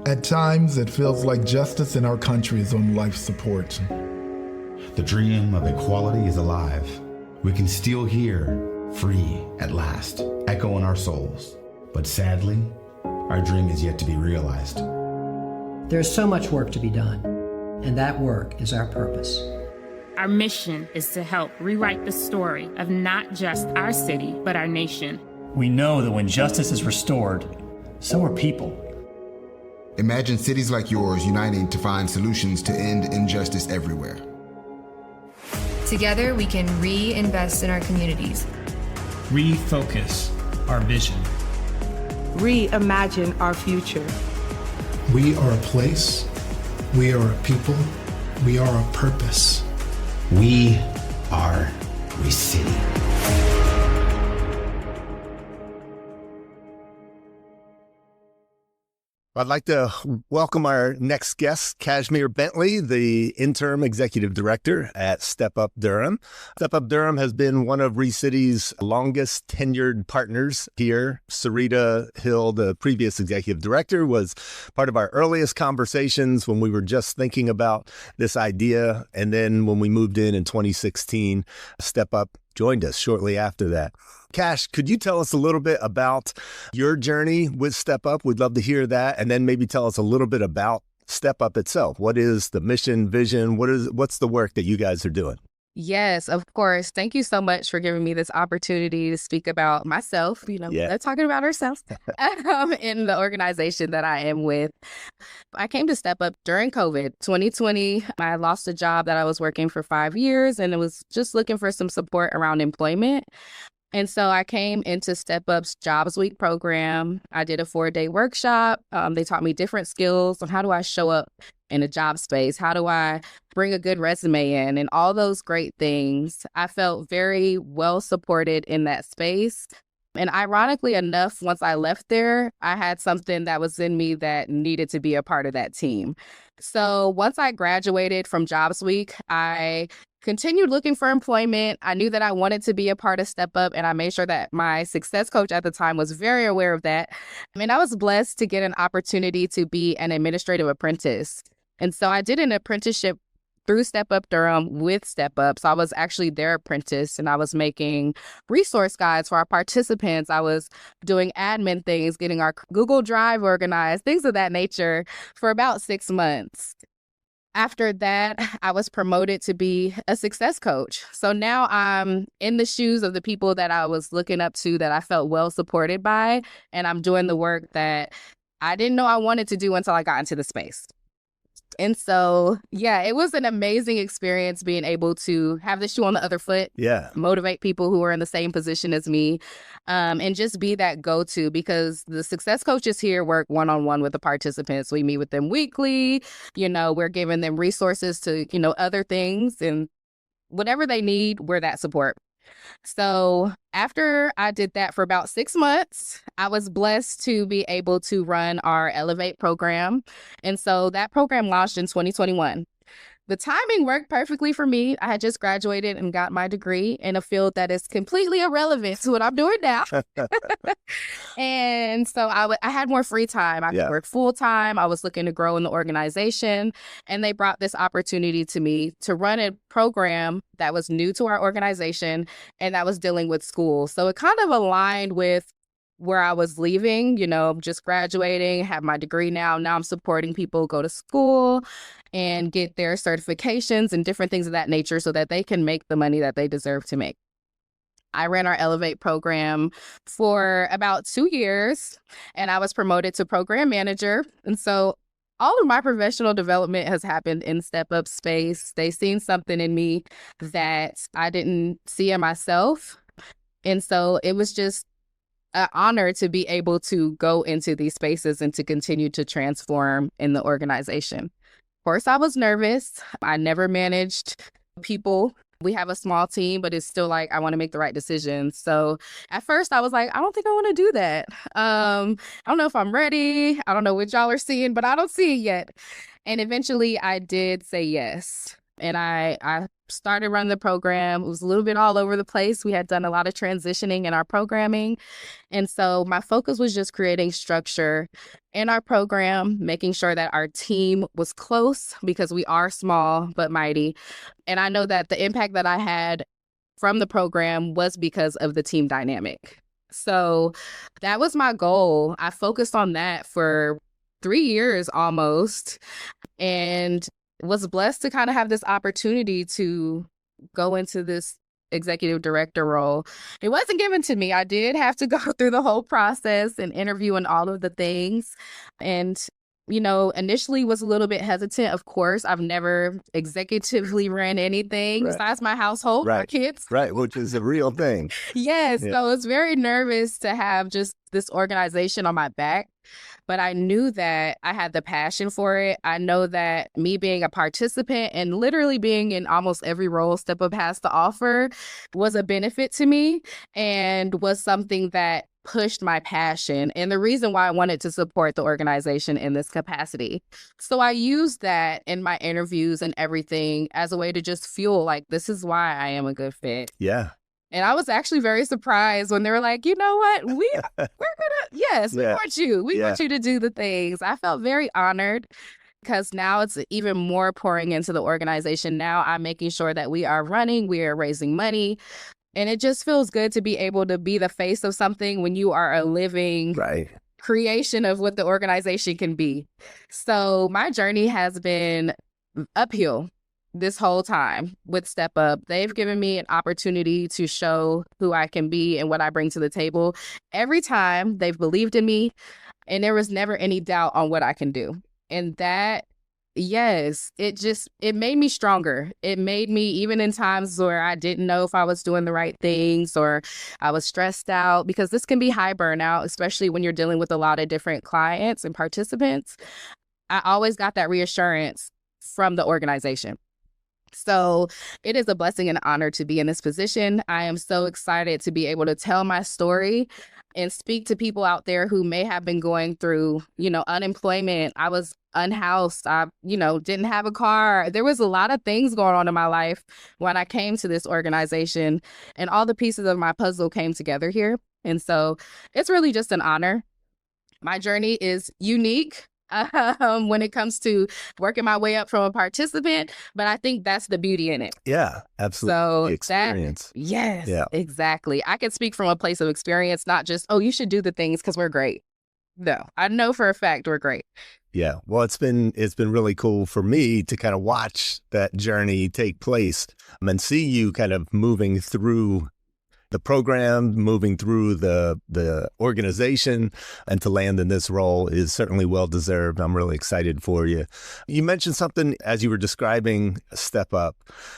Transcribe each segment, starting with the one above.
At times, it feels like justice in our country is on life support. The dream of equality is alive. We can still hear free at last, echo in our souls. But sadly, our dream is yet to be realized. There's so much work to be done, and that work is our purpose. Our mission is to help rewrite the story of not just our city, but our nation. We know that when justice is restored, so are people. Imagine cities like yours uniting to find solutions to end injustice everywhere. Together, we can reinvest in our communities. Refocus our vision. Reimagine our future. We are a place. We are a people. We are a purpose. We are ReCity. I'd like to welcome our next guest, Cashmere Bentley, the Interim Executive Director at StepUp Durham. StepUp Durham has been one of ReCity's longest tenured partners here. Sarita Hill, the previous Executive Director, was part of our earliest conversations when we were just thinking about this idea. And then when we moved in 2016, StepUp joined us shortly after that. Cash, could you tell us a little bit about your journey with StepUp? We'd love to hear that. And then maybe tell us a little bit about StepUp itself. What is the mission, vision? What's the work that you guys are doing? Yes, of course. Thank you so much for giving me this opportunity to speak about myself. They're talking about ourselves in the organization that I am with. I came to StepUp during COVID 2020. I lost a job that I was working for 5 years, and it was just looking for some support around employment. And so I came into StepUp's Jobs Week program. I did a 4-day workshop. They taught me different skills on how do I show up in a job space? How do I bring a good resume in? And all those great things. I felt very well supported in that space. And ironically enough, once I left there, I had something that was in me that needed to be a part of that team. So once I graduated from Jobs Week, I continued looking for employment. I knew that I wanted to be a part of StepUp, and I made sure that my success coach at the time was very aware of that. And I was blessed to get an opportunity to be an administrative apprentice. And so I did an apprenticeship through StepUp Durham with StepUp. So I was actually their apprentice, and I was making resource guides for our participants. I was doing admin things, getting our Google Drive organized, things of that nature for about 6 months. After that, I was promoted to be a success coach. So now I'm in the shoes of the people that I was looking up to, that I felt well supported by, and I'm doing the work that I didn't know I wanted to do until I got into the space. And so, yeah, it was an amazing experience being able to have the shoe on the other foot, motivate people who are in the same position as me, and just be that go-to, because the success coaches here work one-on-one with the participants. We meet with them weekly. We're giving them resources to, other things, and whatever they need, we're that support. So after I did that for about 6 months, I was blessed to be able to run our Elevate program. And so that program launched in 2021. The timing worked perfectly for me. I had just graduated and got my degree in a field that is completely irrelevant to what I'm doing now. And so I had more free time. I could work full time. I was looking to grow in the organization. And they brought this opportunity to me to run a program that was new to our organization and that was dealing with school. So it kind of aligned with where I was leaving, just graduating, have my degree now. Now I'm supporting people go to school and get their certifications and different things of that nature so that they can make the money that they deserve to make. I ran our Elevate program for about 2 years, and I was promoted to program manager. And so all of my professional development has happened in StepUp space. They've seen something in me that I didn't see in myself. And so it was just an honor to be able to go into these spaces and to continue to transform in the organization. Of course, I was nervous. I never managed people. We have a small team, but it's still like I want to make the right decisions. So at first I was like, I don't think I want to do that. I don't know if I'm ready. I don't know what y'all are seeing, but I don't see it yet. And eventually I did say yes. And I started running the program. It was a little bit all over the place. We had done a lot of transitioning in our programming. And so my focus was just creating structure in our program, making sure that our team was close because we are small but mighty. And I know that the impact that I had from the program was because of the team dynamic. So that was my goal. I focused on that for 3 years almost, and was blessed to kind of have this opportunity to go into this executive director role. It wasn't given to me. I did have to go through the whole process and interview and all of the things. And, you know, initially was a little bit hesitant. Of course, I've never executively ran anything besides my household, my kids. Right, which is a real thing. Yes. Yeah. So I was very nervous to have just this organization on my back. But I knew that I had the passion for it. I know that me being a participant and literally being in almost every role StepUp has to offer was a benefit to me and was something that pushed my passion and the reason why I wanted to support the organization in this capacity. So I used that in my interviews and everything as a way to just fuel, like, this is why I am a good fit. Yeah. And I was actually very surprised when they were like, you know what, we want you. We want you to do the things. I felt very honored because now it's even more pouring into the organization. Now I'm making sure that we are running, we are raising money. And it just feels good to be able to be the face of something when you are a living creation of what the organization can be. So my journey has been uphill this whole time with StepUp. They've given me an opportunity to show who I can be and what I bring to the table. Every time they've believed in me, and there was never any doubt on what I can do. And that, yes, it made me stronger. It made me, even in times where I didn't know if I was doing the right things or I was stressed out, because this can be high burnout, especially when you're dealing with a lot of different clients and participants. I always got that reassurance from the organization. So it is a blessing and an honor to be in this position. I am so excited to be able to tell my story and speak to people out there who may have been going through, unemployment. I was unhoused. I, didn't have a car. There was a lot of things going on in my life when I came to this organization, and all the pieces of my puzzle came together here. And so it's really just an honor. My journey is unique when it comes to working my way up from a participant, but I think that's the beauty in it. Yeah, absolutely. So experience. Exactly. I can speak from a place of experience, not just, you should do the things because we're great. No, I know for a fact we're great. Yeah. Well, it's been really cool for me to kind of watch that journey take place and see you kind of moving through the program, moving through the organization, and to land in this role is certainly well-deserved. I'm really excited for you. You mentioned something as you were describing StepUp,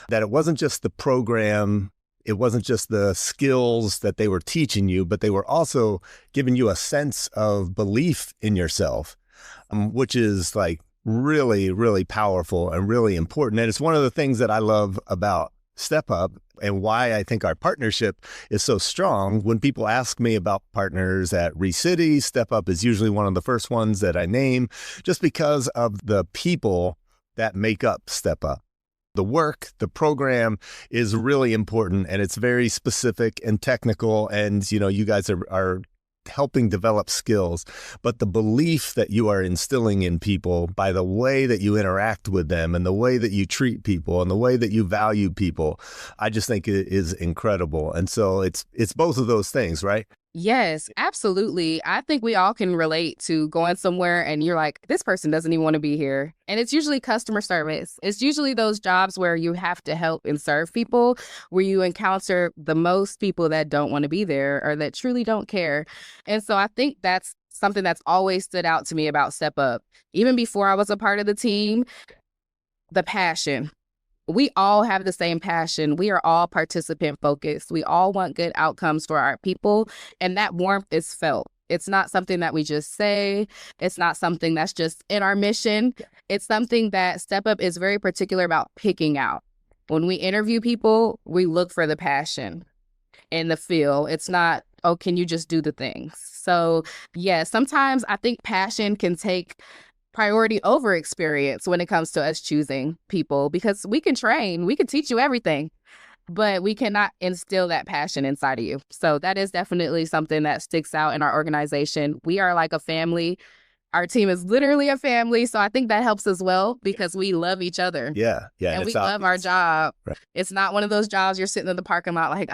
that it wasn't just the program, it wasn't just the skills that they were teaching you, but they were also giving you a sense of belief in yourself, which is like really, really powerful and really important. And it's one of the things that I love about StepUp and why I think our partnership is so strong. When people ask me about partners at ReCity, StepUp is usually one of the first ones that I name, just because of the people that make up StepUp. The work, the program is really important, and it's very specific and technical, and you guys are helping develop skills, but the belief that you are instilling in people by the way that you interact with them and the way that you treat people and the way that you value people, I just think it is incredible. And so it's both of those things, right? Yes, absolutely. I think we all can relate to going somewhere and you're like, this person doesn't even want to be here. And it's usually customer service. It's usually those jobs where you have to help and serve people, where you encounter the most people that don't want to be there or that truly don't care. And so I think that's something that's always stood out to me about StepUp. Even before I was a part of the team, the passion. We all have the same passion. We are all participant focused. We all want good outcomes for our people. And that warmth is felt. It's not something that we just say. It's not something that's just in our mission. It's something that StepUp is very particular about picking out. When we interview people, we look for the passion and the feel. It's not, can you just do the things? So yeah, sometimes I think passion can take priority over experience when it comes to us choosing people, because we can train, we can teach you everything, but we cannot instill that passion inside of you. So that is definitely something that sticks out in our organization. We are like a family. Our team is literally a family. So I think that helps as well, because we love each other. Yeah. And we love our job. Right. It's not one of those jobs you're sitting in the parking lot like,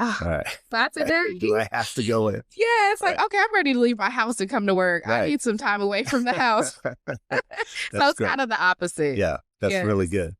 that's it. Do I have to go in? Yeah, it's like, okay, I'm ready to leave my house and come to work. I need some time away from the house. So it's kind of the opposite. Yeah, that's really good.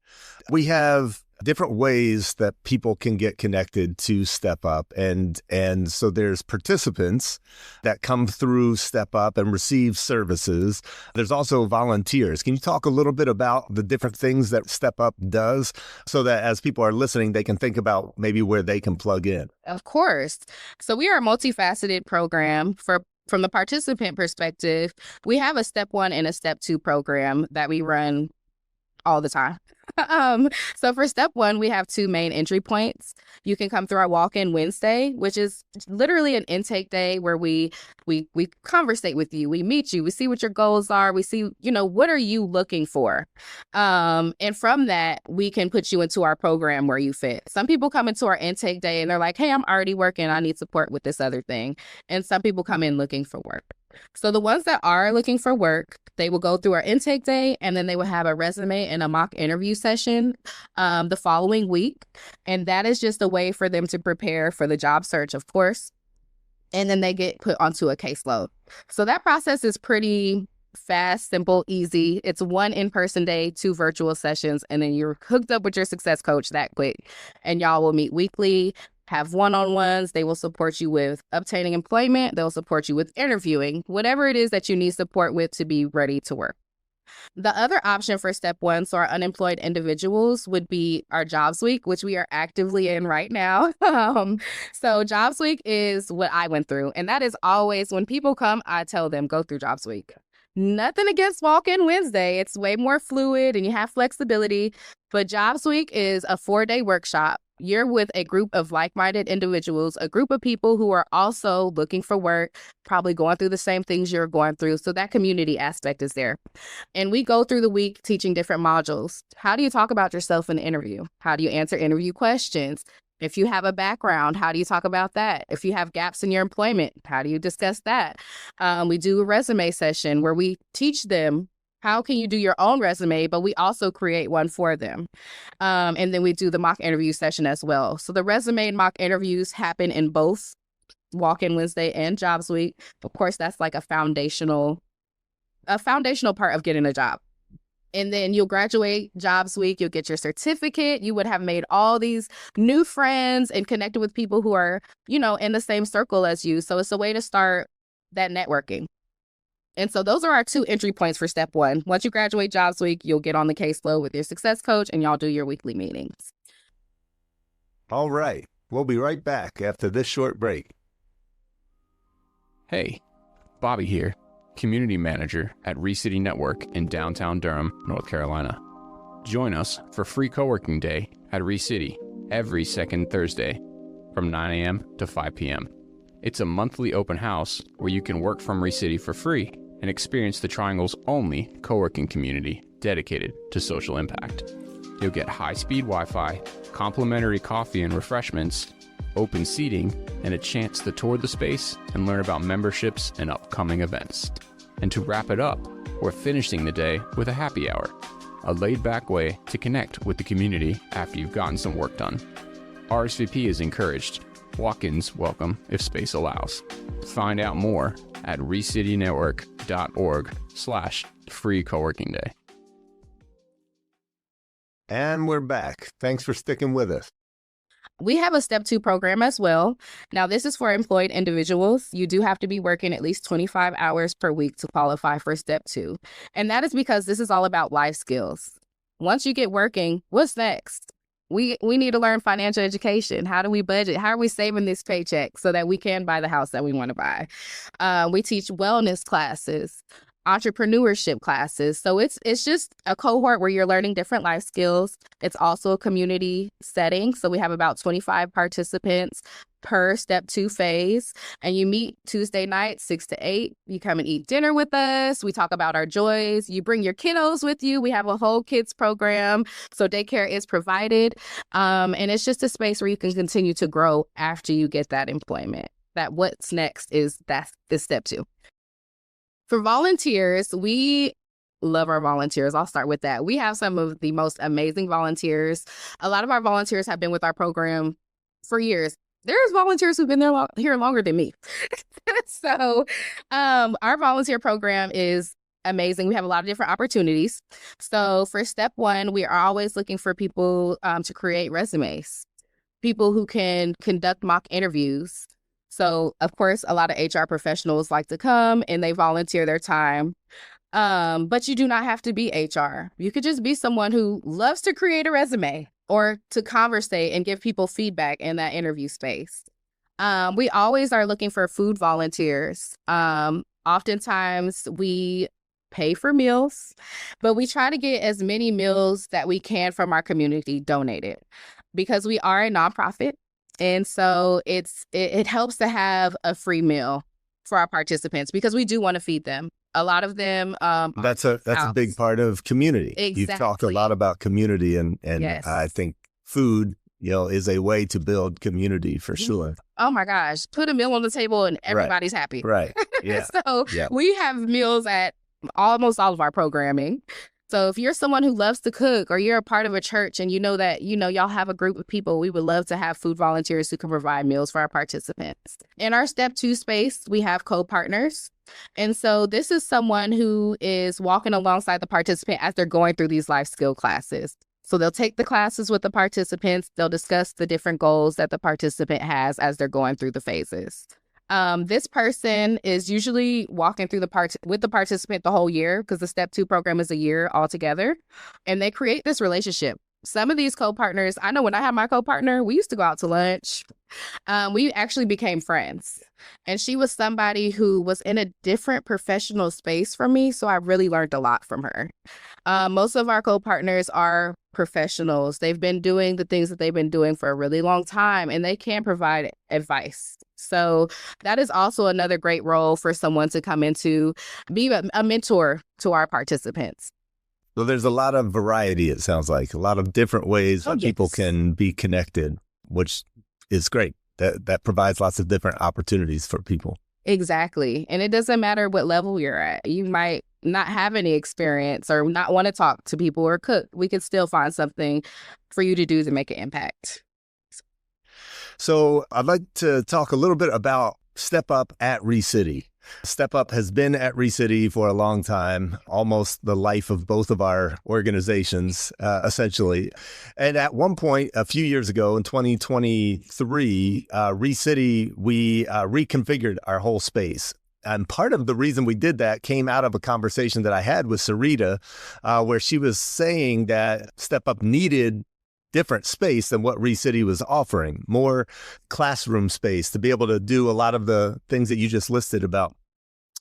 We have different ways that people can get connected to StepUp. And so there's participants that come through StepUp and receive services. There's also volunteers. Can you talk a little bit about the different things that StepUp does, so that as people are listening, they can think about maybe where they can plug in? Of course. So we are a multifaceted program. From the participant perspective, we have a Step 1 and a Step 2 program that we run all the time. So for Step 1, we have 2 main entry points. You can come through our walk-in Wednesday, which is literally an intake day where we conversate with you, we meet you, we see what your goals are, we see, what are you looking for? And from that, we can put you into our program where you fit. Some people come into our intake day and they're like, hey, I'm already working, I need support with this other thing. And some people come in looking for work. So the ones that are looking for work, they will go through our intake day, and then they will have a resume and a mock interview session the following week. And that is just a way for them to prepare for the job search, of course. And then they get put onto a caseload. So that process is pretty fast, simple, easy. It's 1 in-person day, 2 virtual sessions, and then you're hooked up with your success coach that quick. And y'all will meet weekly, have one-on-ones. They will support you with obtaining employment. They'll support you with interviewing, whatever it is that you need support with to be ready to work. The other option for Step 1, so our unemployed individuals, would be our Jobs Week, which we are actively in right now. So Jobs Week is what I went through. And that is always, when people come, I tell them, go through Jobs Week. Nothing against Walk-In Wednesday. It's way more fluid and you have flexibility. But Jobs Week is a 4-day workshop. You're with a group of like-minded individuals, a group of people who are also looking for work, probably going through the same things you're going through. So that community aspect is there. And we go through the week teaching different modules. How do you talk about yourself in the interview? How do you answer interview questions? If you have a background, how do you talk about that? If you have gaps in your employment, how do you discuss that? We do a resume session where we teach them how can you do your own resume, but we also create one for them. And then we do the mock interview session as well. So the resume and mock interviews happen in both Walk-In Wednesday and Jobs Week. Of course, that's like a foundational part of getting a job. And then you'll graduate Jobs Week, you'll get your certificate, you would have made all these new friends and connected with people who are, in the same circle as you. So it's a way to start that networking. And so those are our 2 entry points for Step 1. Once you graduate Jobs Week, you'll get on the caseload with your success coach and y'all do your weekly meetings. All right. We'll be right back after this short break. Hey, Bobby here, Community Manager at ReCity Network in downtown Durham, North Carolina. Join us for free co-working day at ReCity every second Thursday from 9 a.m. to 5 p.m. It's a monthly open house where you can work from ReCity for free and experience the Triangle's only co-working community dedicated to social impact. You'll get high-speed Wi-Fi, complimentary coffee and refreshments, open seating, and a chance to tour the space and learn about memberships and upcoming events. And to wrap it up, we're finishing the day with a happy hour, a laid-back way to connect with the community after you've gotten some work done. RSVP is encouraged. Walk-ins welcome if space allows. Find out more at recitynetwork.org/free co-working day. And we're back. Thanks for sticking with us. We have a Step 2 program as well. Now, this is for employed individuals. You do have to be working at least 25 hours per week to qualify for Step 2. And that is because this is all about life skills. Once you get working, what's next? We need to learn financial education. How do we budget? How are we saving this paycheck so that we can buy the house that we want to buy? We teach wellness classes. entrepreneurship classes. So it's just a cohort where you're learning different life skills. It's also a community setting. So we have about 25 participants per step 2 phase. And you meet Tuesday night, 6 to 8. You come and eat dinner with us. We talk about our joys. You bring your kiddos with you. We have a whole kids program. So daycare is provided. And it's just a space where you can continue to grow after you get that employment. That what's next is step 2. For volunteers, we love our volunteers. I'll start with that. We have some of the most amazing volunteers. A lot of our volunteers have been with our program for years. There's volunteers who've been here longer than me. So our volunteer program is amazing. We have a lot of different opportunities. So for step 1, we are always looking for people to create resumes, people who can conduct mock interviews. So, of course, a lot of HR professionals like to come and they volunteer their time. But you do not have to be HR. You could just be someone who loves to create a resume or to conversate and give people feedback in that interview space. We always are looking for food volunteers. Oftentimes we pay for meals, but we try to get as many meals that we can from our community donated because we are a nonprofit. And so it helps to have a free meal for our participants because we do want to feed them. A lot of them that's a big part of community. Exactly. You've talked a lot about community and yes. I think food, is a way to build community for sure. Oh my gosh, put a meal on the table and everybody's happy. Right. Yeah. So we have meals at almost all of our programming. So if you're someone who loves to cook or you're a part of a church and you know that, y'all have a group of people, we would love to have food volunteers who can provide meals for our participants. In our step 2 space, we have co-partners. And so this is someone who is walking alongside the participant as they're going through these life skill classes. So they'll take the classes with the participants. They'll discuss the different goals that the participant has as they're going through the phases. This person is usually walking through with the participant the whole year because the Step 2 program is a year altogether. And they create this relationship. Some of these co-partners, I know when I had my co-partner, we used to go out to lunch. We actually became friends. And she was somebody who was in a different professional space from me. So I really learned a lot from her. Most of our co-partners are professionals. They've been doing the things that they've been doing for a really long time, and they can provide advice. So that is also another great role for someone to come into, be a mentor to our participants. So there's a lot of variety, it sounds like, a lot of different ways that people can be connected, which is great. That provides lots of different opportunities for people. Exactly. And it doesn't matter what level you're at. You might not have any experience or not want to talk to people or cook. We can still find something for you to do to make an impact. So I'd like to talk a little bit about StepUp at ReCity. StepUp has been at ReCity for a long time, almost the life of both of our organizations, essentially. And at one point, a few years ago in 2023, ReCity, we reconfigured our whole space. And part of the reason we did that came out of a conversation that I had with Sarita, where she was saying that StepUp needed different space than what ReCity was offering, more classroom space to be able to do a lot of the things that you just listed about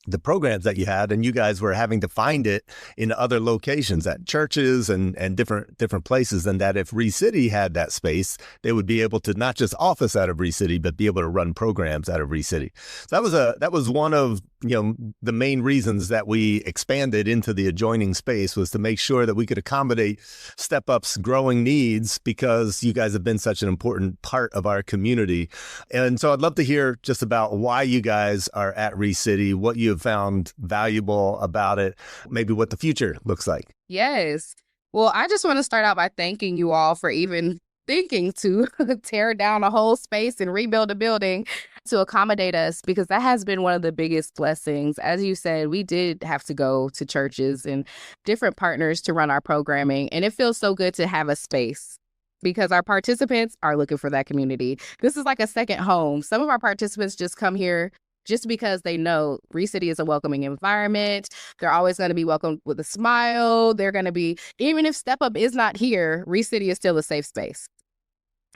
the programs that you had, and you guys were having to find it in other locations at churches and different places, and that if ReCity had that space, they would be able to not just office out of ReCity, but be able to run programs out of ReCity. So that was one of the main reasons that we expanded into the adjoining space, was to make sure that we could accommodate StepUp's growing needs, because you guys have been such an important part of our community. And so I'd love to hear just about why you guys are at ReCity, what you have found valuable about it, maybe what the future looks like. Yes. Well, I just want to start out by thanking you all for even thinking to tear down a whole space and rebuild a building to accommodate us, because that has been one of the biggest blessings. As you said, we did have to go to churches and different partners to run our programming, and it feels so good to have a space, because our participants are looking for that community. This is like a second home. Some of our participants just come here just because they know ReCity is a welcoming environment. They're always going to be welcomed with a smile. They're going to be, even if StepUp is not here, ReCity is still a safe space.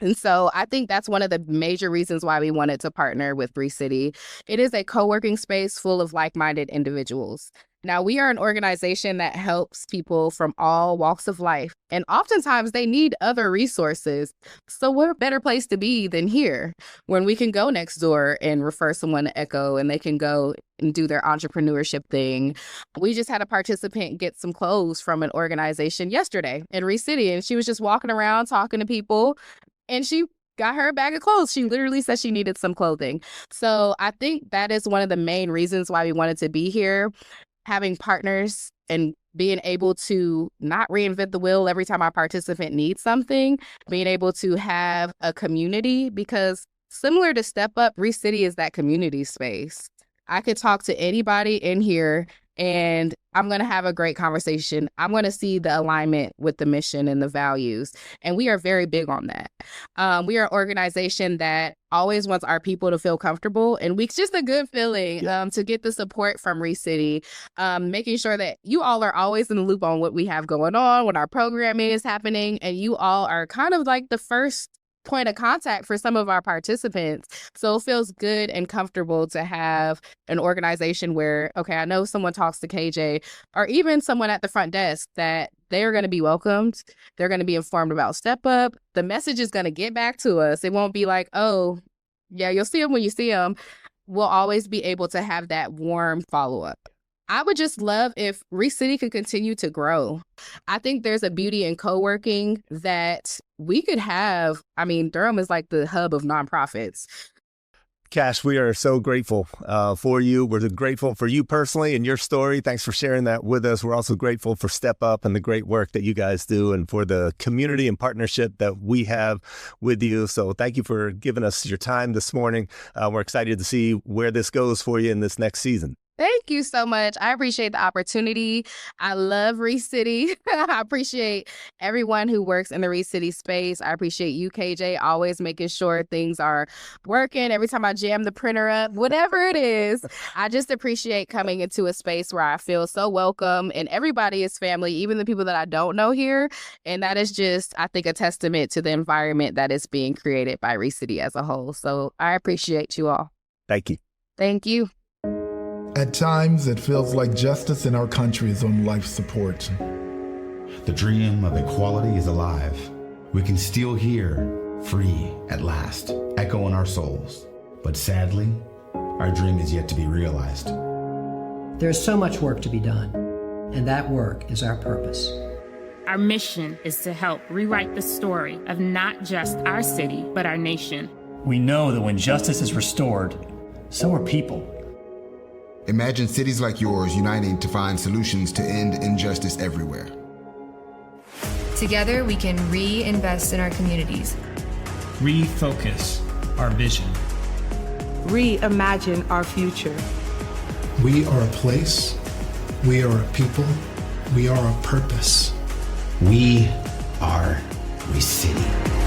And so I think that's one of the major reasons why we wanted to partner with ReCity. It is a co-working space full of like-minded individuals. Now, we are an organization that helps people from all walks of life, and oftentimes they need other resources. So what better place to be than here when we can go next door and refer someone to Echo and they can go and do their entrepreneurship thing. We just had a participant get some clothes from an organization yesterday in ReCity, and she was just walking around talking to people, and she got her a bag of clothes. She literally said she needed some clothing. So I think that is one of the main reasons why we wanted to be here. Having partners and being able to not reinvent the wheel every time our participant needs something, being able to have a community, because similar to StepUp, ReCity is that community space. I could talk to anybody in here and I'm going to have a great conversation. I'm going to see the alignment with the mission and the values. And we are very big on that. We are an organization that always wants our people to feel comfortable. And it's just a good feeling to get the support from ReCity, making sure that you all are always in the loop on what we have going on, what our programming is happening. And you all are kind of like the first point of contact for some of our participants. So it feels good and comfortable to have an organization where, okay, I know someone talks to KJ or even someone at the front desk that they're going to be welcomed. They're going to be informed about StepUp. The message is going to get back to us. It won't be like, oh, yeah, you'll see them when you see them. We'll always be able to have that warm follow-up. I would just love if ReCity could continue to grow. I think there's a beauty in co-working that we could have. I mean, Durham is like the hub of nonprofits. Cash, we are so grateful for you. We're grateful for you personally and your story. Thanks for sharing that with us. We're also grateful for StepUp and the great work that you guys do and for the community and partnership that we have with you. So thank you for giving us your time this morning. We're excited to see where this goes for you in this next season. Thank you so much. I appreciate the opportunity. I love ReCity. I appreciate everyone who works in the ReCity space. I appreciate you, KJ, always making sure things are working. Every time I jam the printer up, whatever it is, I just appreciate coming into a space where I feel so welcome and everybody is family, even the people that I don't know here. And that is just, I think, a testament to the environment that is being created by ReCity as a whole. So I appreciate you all. Thank you. Thank you. At times, it feels like justice in our country is on life support. The dream of equality is alive. We can still hear free at last, echo in our souls. But sadly, our dream is yet to be realized. There's so much work to be done, and that work is our purpose. Our mission is to help rewrite the story of not just our city, but our nation. We know that when justice is restored, so are people. Imagine cities like yours uniting to find solutions to end injustice everywhere. Together, we can reinvest in our communities, refocus our vision, reimagine our future. We are a place, we are a people, we are a purpose. We are ReCity.